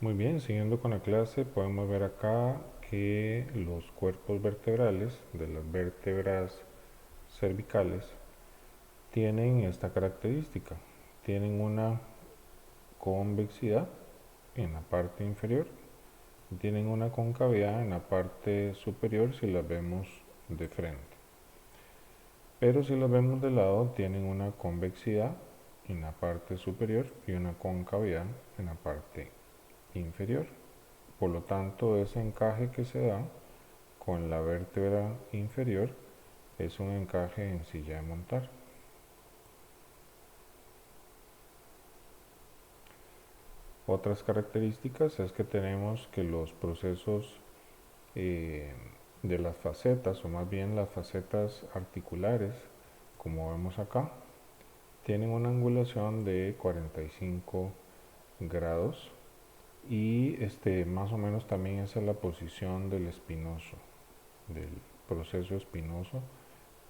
Muy bien, siguiendo con la clase, podemos ver acá que los cuerpos vertebrales de las vértebras cervicales tienen esta característica. Tienen una convexidad en la parte inferior y tienen una concavidad en la parte superior si las vemos de frente. Pero si las vemos de lado, tienen una convexidad en la parte superior y una concavidad en la parte inferior. Por lo tanto, ese encaje que se da con la vértebra inferior es un encaje en silla de montar. Otras características es que tenemos que los procesos eh, de las facetas, o más bien las facetas articulares, como vemos acá, tienen una angulación de 45 grados y más o menos también esa es la posición del espinoso, del proceso espinoso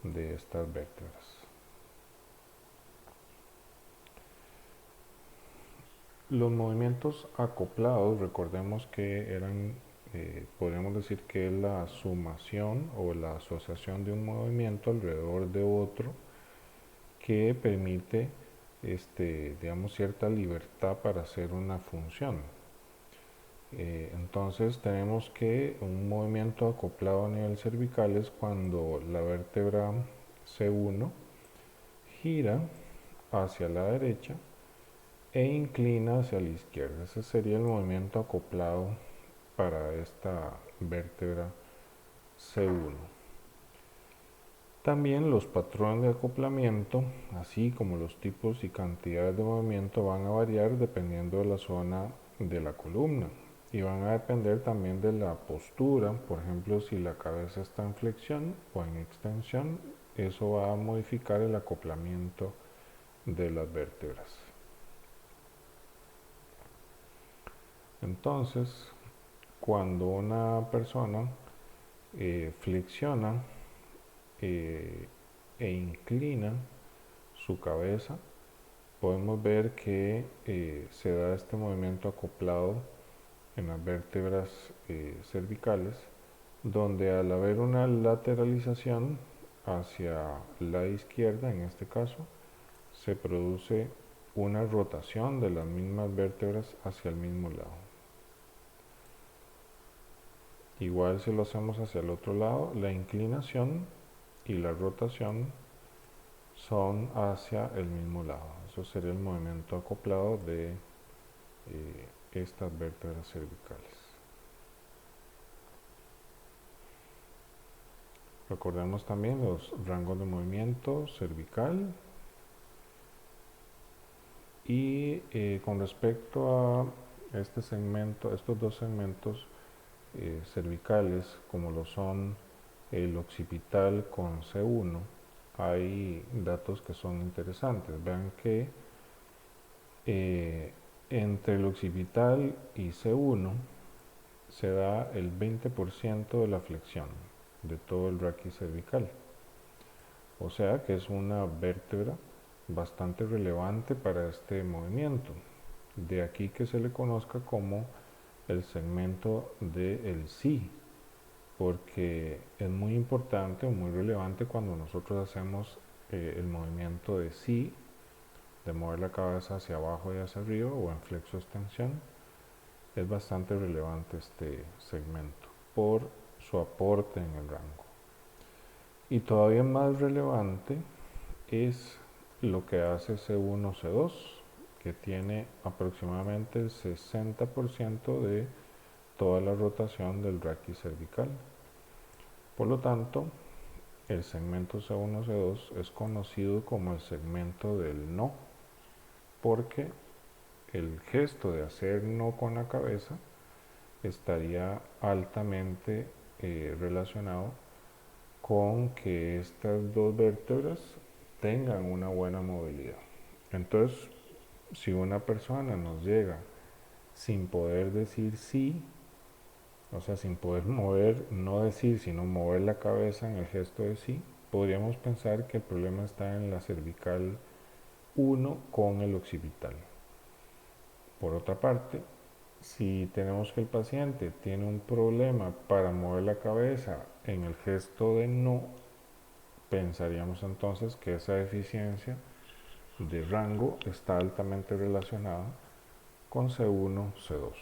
de estas vértebras. Los movimientos acoplados, recordemos que podríamos decir que es la sumación o la asociación de un movimiento alrededor de otro que permite, digamos, cierta libertad para hacer una función. Entonces tenemos que un movimiento acoplado a nivel cervical es cuando la vértebra C1 gira hacia la derecha e inclina hacia la izquierda. Ese sería el movimiento acoplado para esta vértebra C1. También los patrones de acoplamiento, así como los tipos y cantidades de movimiento, van a variar dependiendo de la zona de la columna y van a depender también de la postura. Por ejemplo, si la cabeza está en flexión o en extensión, eso va a modificar el acoplamiento de las vértebras. Entonces, cuando una persona flexiona e inclina su cabeza, podemos ver que se da este movimiento acoplado en las vértebras cervicales, donde al haber una lateralización hacia la izquierda, en este caso, se produce una rotación de las mismas vértebras hacia el mismo lado. Igual si lo hacemos hacia el otro lado, la inclinación y la rotación son hacia el mismo lado. Eso sería el movimiento acoplado de estas vértebras cervicales. Recordemos también los rangos de movimiento cervical y con respecto a estos dos segmentos cervicales, como lo son el occipital con C1, hay datos que son interesantes. Vean que entre el occipital y C1 se da el 20% de la flexión de todo el raquis cervical. O sea que es una vértebra bastante relevante para este movimiento. De aquí que se le conozca como el segmento del sí, porque es muy importante o muy relevante cuando nosotros hacemos el movimiento de sí, de mover la cabeza hacia abajo y hacia arriba o en flexo extensión. Es bastante relevante este segmento por su aporte en el rango. Y todavía más relevante es lo que hace C1, C2, que tiene aproximadamente el 60% de toda la rotación del raquis cervical. Por lo tanto, el segmento C1, C2 es conocido como el segmento del no, porque el gesto de hacer no con la cabeza estaría altamente relacionado con que estas dos vértebras tengan una buena movilidad. Entonces, si una persona nos llega sin poder decir sí, o sea, sin poder mover, no decir, sino mover la cabeza en el gesto de sí, podríamos pensar que el problema está en la cervical 1 con el occipital. Por otra parte, Si tenemos que el paciente tiene un problema para mover la cabeza en el gesto de no, pensaríamos entonces que esa deficiencia de rango está altamente relacionada con C1, C2.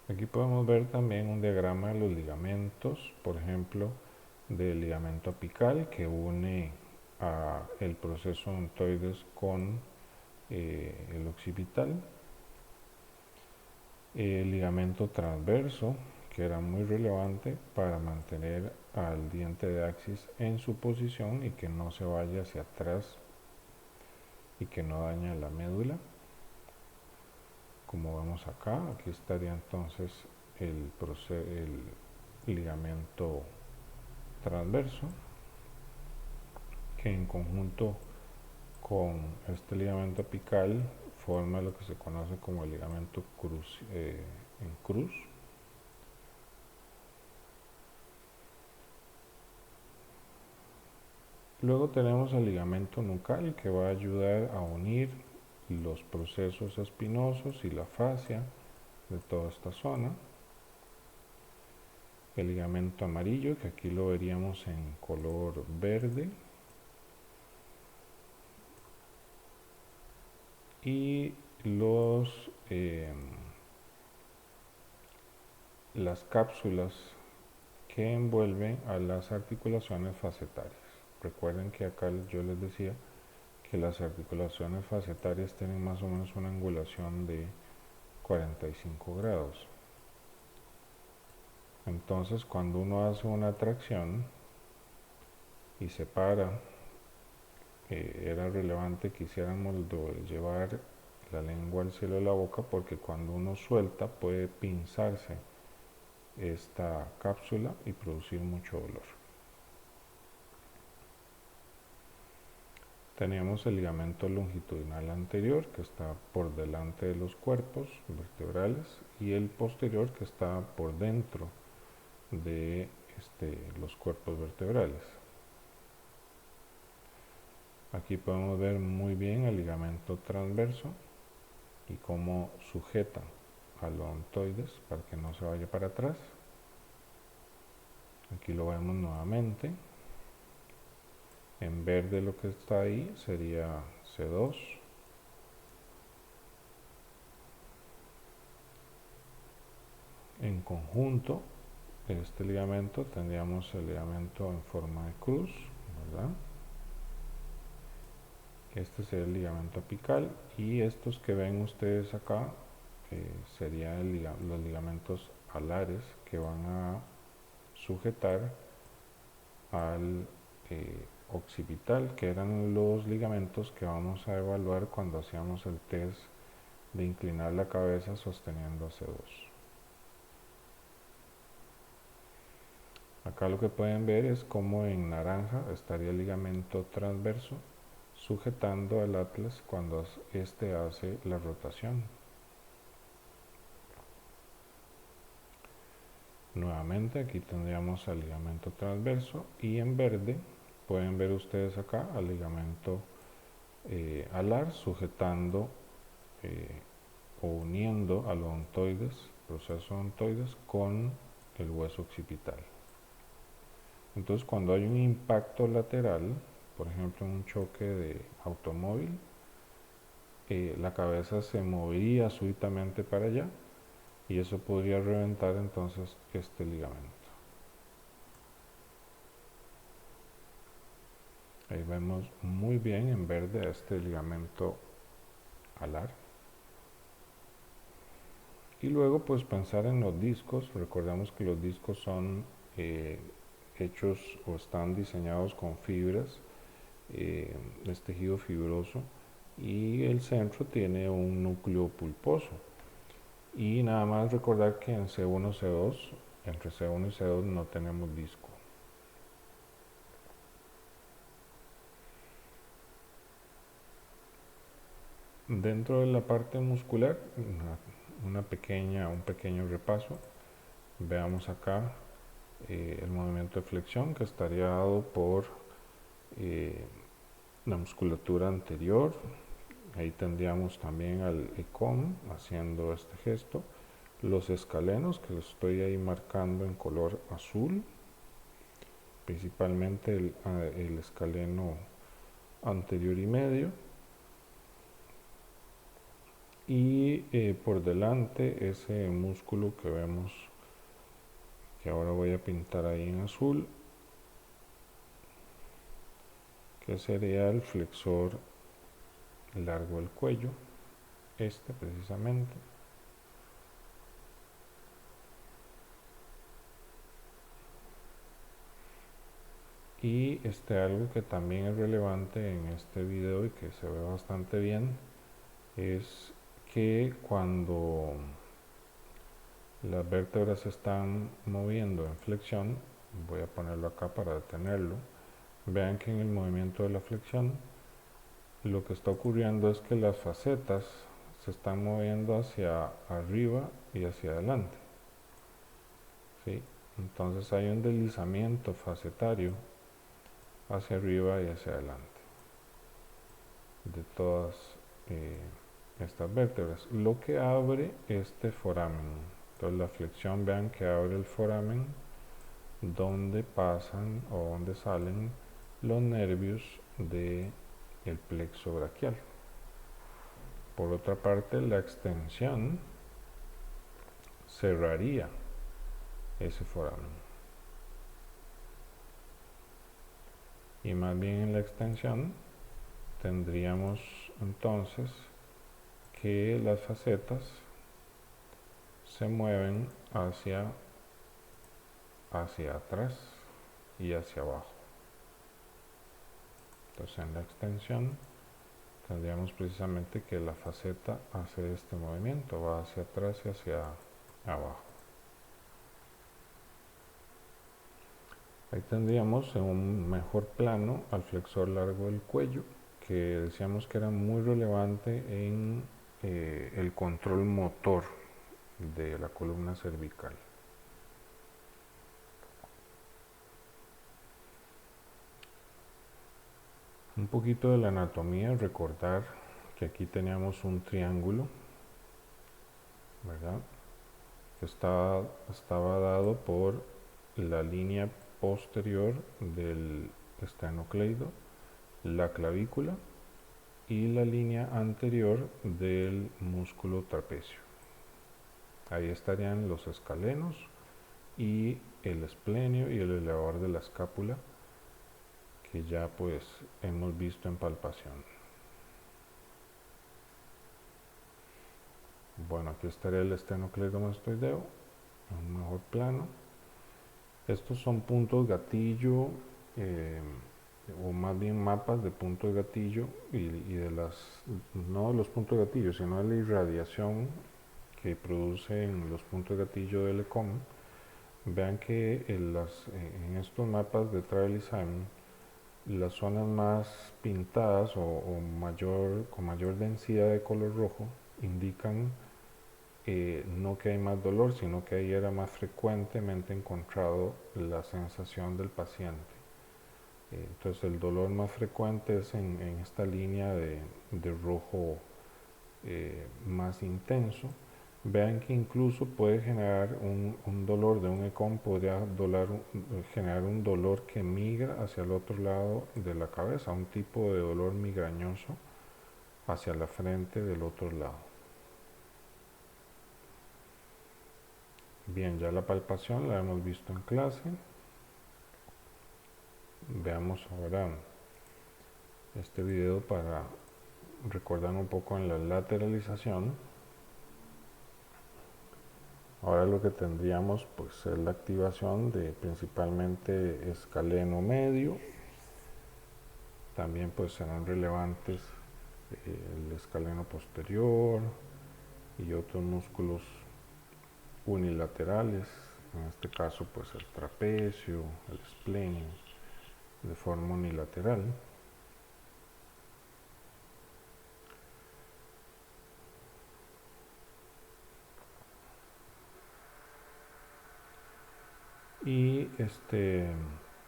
Aquí podemos ver también un diagrama de los ligamentos, por ejemplo, del ligamento apical que une el proceso odontoides con el occipital, el ligamento transverso, que era muy relevante para mantener al diente de axis en su posición y que no se vaya hacia atrás y que no dañe la médula. Como vemos acá, aquí estaría entonces el ligamento transverso, que en conjunto con este ligamento apical forma lo que se conoce como el ligamento en cruz. Luego tenemos el ligamento nucal, que va a ayudar a unir los procesos espinosos y la fascia de toda esta zona. El ligamento amarillo, que aquí lo veríamos en color verde. Y las cápsulas que envuelven a las articulaciones facetarias. Recuerden que acá yo les decía que las articulaciones facetarias tienen más o menos una angulación de 45 grados. Entonces, cuando uno hace una tracción y separa, era relevante que hiciéramos llevar la lengua al cielo de la boca, porque cuando uno suelta puede pinzarse esta cápsula y producir mucho dolor. Teníamos el ligamento longitudinal anterior, que está por delante de los cuerpos vertebrales, y el posterior, que está por dentro de los cuerpos vertebrales. Aquí podemos ver muy bien el ligamento transverso y cómo sujeta a los odontoides para que no se vaya para atrás. Aquí lo vemos nuevamente. En verde lo que está ahí sería C2. En conjunto, este ligamento tendríamos el ligamento en forma de cruz, ¿verdad? Este sería el ligamento apical, y estos que ven ustedes acá serían los ligamentos alares, que van a sujetar al occipital, que eran los ligamentos que vamos a evaluar cuando hacíamos el test de inclinar la cabeza sosteniendo C2. Acá lo que pueden ver es como en naranja estaría el ligamento transverso sujetando al atlas cuando este hace la rotación. Nuevamente aquí tendríamos al ligamento transverso, y en verde pueden ver ustedes acá al ligamento alar sujetando o uniendo a los odontoides, procesos odontoides, con el hueso occipital. Entonces, cuando hay un impacto lateral, por ejemplo en un choque de automóvil, la cabeza se movería súbitamente para allá y eso podría reventar entonces este ligamento. Ahí vemos muy bien en verde este ligamento alar. Y luego pues pensar en los discos. Recordamos que los discos son hechos o están diseñados con fibras, es tejido fibroso, y el centro tiene un núcleo pulposo. Y nada más recordar que en C1, C2, entre C1 y C2 no tenemos disco. Dentro de la parte muscular, un pequeño repaso. Veamos acá el movimiento de flexión, que estaría dado por la musculatura anterior, Ahí tendríamos también al ECOM haciendo este gesto. Los escalenos que los estoy ahí marcando en color azul, principalmente el escaleno anterior y medio. Y por delante ese músculo que vemos, que ahora voy a pintar ahí en azul, que sería el flexor largo del cuello, este precisamente. Y algo que también es relevante en este video y que se ve bastante bien es que cuando las vértebras se están moviendo en flexión, voy a ponerlo acá para detenerlo, vean que en el movimiento de la flexión lo que está ocurriendo es que las facetas se están moviendo hacia arriba y hacia adelante, ¿sí? Entonces hay un deslizamiento facetario hacia arriba y hacia adelante de todas estas vértebras, lo que abre este foramen. Entonces la flexión, vean que abre el foramen donde pasan o donde salen los nervios del plexo braquial. Por otra parte, la extensión cerraría ese foramen. Y más bien en la extensión tendríamos entonces que las facetas se mueven hacia atrás y hacia abajo. Entonces en la extensión tendríamos precisamente que la faceta hace este movimiento, va hacia atrás y hacia abajo. Ahí tendríamos en un mejor plano al flexor largo del cuello, que decíamos que era muy relevante en el control motor de la columna cervical. Un poquito de la anatomía, recordar que aquí teníamos un triángulo, ¿verdad? Que estaba dado por la línea posterior del esternocleido, la clavícula y la línea anterior del músculo trapecio. Ahí estarían los escalenos y el esplenio y el elevador de la escápula, que ya pues hemos visto en palpación. Bueno, aquí estaría el esternocleidomastoideo en un mejor plano. Estos son puntos gatillo, o más bien mapas de puntos gatillo y de no de los puntos gatillo, sino de la irradiación que producen los puntos gatillo del ECOM. Vean que en estos mapas de Travel y Simon, las zonas más pintadas o con mayor densidad de color rojo indican no que hay más dolor, sino que ahí era más frecuentemente encontrado la sensación del paciente. Entonces el dolor más frecuente es en esta línea de rojo más intenso. Vean que incluso puede generar un dolor de un ECOM, podría generar un dolor que migra hacia el otro lado de la cabeza, un tipo de dolor migrañoso hacia la frente del otro lado. Bien, ya la palpación la hemos visto en clase. Veamos ahora este video para recordar un poco en la lateralización. Ahora lo que tendríamos pues es la activación de principalmente escaleno medio. También pues serán relevantes el escaleno posterior y otros músculos unilaterales, en este caso pues el trapecio, el esplenio, de forma unilateral. Y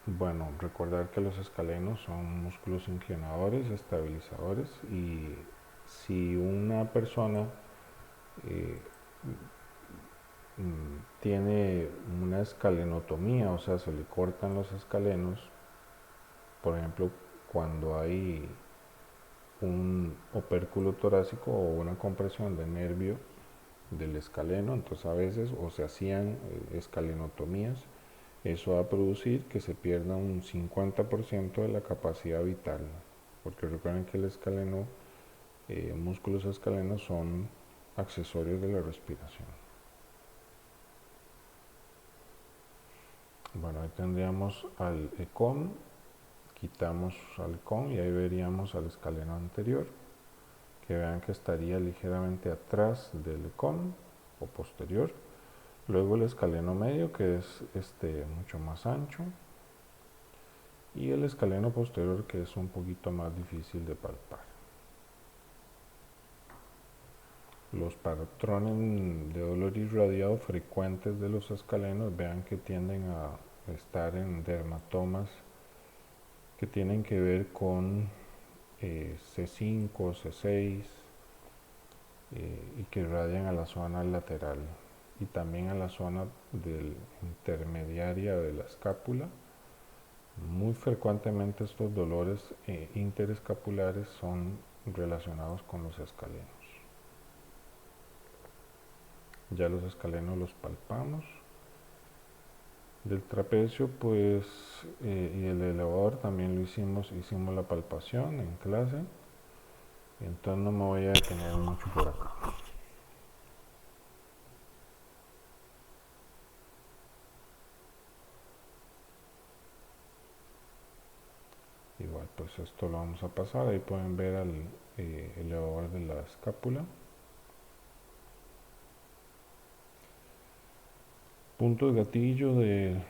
bueno, recordar que los escalenos son músculos inclinadores, estabilizadores y si una persona tiene una escalenotomía, o sea, se le cortan los escalenos, por ejemplo, cuando hay un opérculo torácico o una compresión de nervio del escaleno, entonces a veces o se hacían escalenotomías, eso va a producir que se pierda un 50% de la capacidad vital, porque recuerden que el escaleno, músculos escalenos son accesorios de la respiración. Bueno, ahí tendríamos al ECOM, quitamos al ECOM y ahí veríamos al escaleno anterior, que vean que estaría ligeramente atrás del ECOM o posterior. Luego el escaleno medio, que es mucho más ancho, y el escaleno posterior, que es un poquito más difícil de palpar. Los patrones de dolor irradiado frecuentes de los escalenos, vean que tienden a estar en dermatomas que tienen que ver con C5, C6 y que irradian a la zona lateral y también a la zona intermediaria de la escápula. Muy frecuentemente estos dolores interescapulares son relacionados con los escalenos. Ya los escalenos los palpamos. Del trapecio, pues, y el elevador también lo hicimos la palpación en clase. Entonces no me voy a detener mucho por acá. Igual, pues esto lo vamos a pasar. Ahí pueden ver al elevador de la escápula. Puntos gatillo del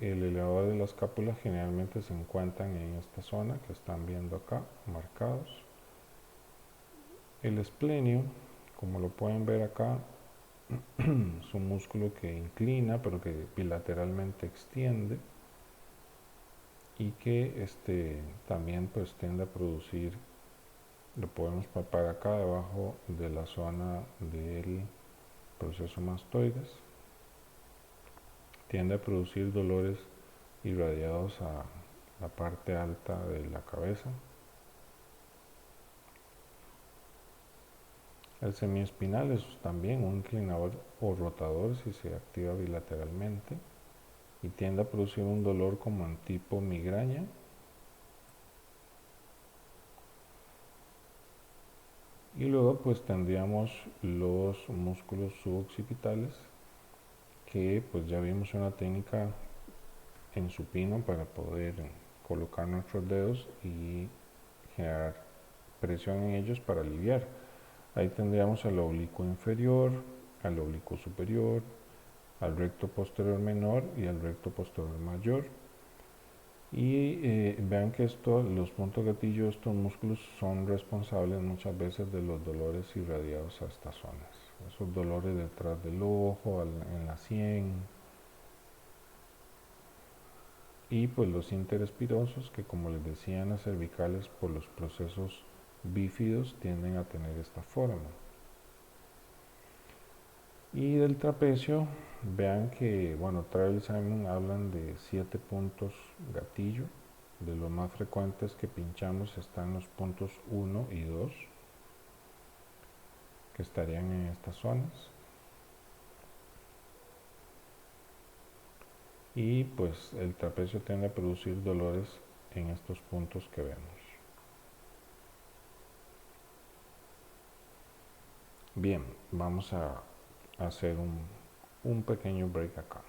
elevador de la escápula generalmente se encuentran en esta zona que están viendo acá, marcados. El esplenio, como lo pueden ver acá, es un músculo que inclina, pero que bilateralmente extiende y que también pues tiende a producir, lo podemos palpar acá debajo de la zona del proceso mastoides, tiende a producir dolores irradiados a la parte alta de la cabeza. El semiespinal es también un inclinador o rotador si se activa bilateralmente y tiende a producir un dolor como en tipo migraña. Y luego pues tendríamos los músculos suboccipitales, que pues ya vimos una técnica en supino para poder colocar nuestros dedos y generar presión en ellos para aliviar. Ahí tendríamos al oblicuo inferior, al oblicuo superior, al recto posterior menor y al recto posterior mayor. Y vean que los puntos gatillo de estos músculos son responsables muchas veces de los dolores irradiados a estas zonas. Esos dolores detrás del ojo, en la sien. Y pues los interespirosos, que como les decía en las cervicales, por los procesos bífidos tienden a tener esta forma. Y del trapecio, vean que, bueno, Travel y Simon hablan de 7 puntos gatillo. De los más frecuentes que pinchamos están los puntos 1 y 2, que estarían en estas zonas. Y pues el trapecio tiende a producir dolores en estos puntos que vemos. Bien, vamos a hacer un pequeño break acá.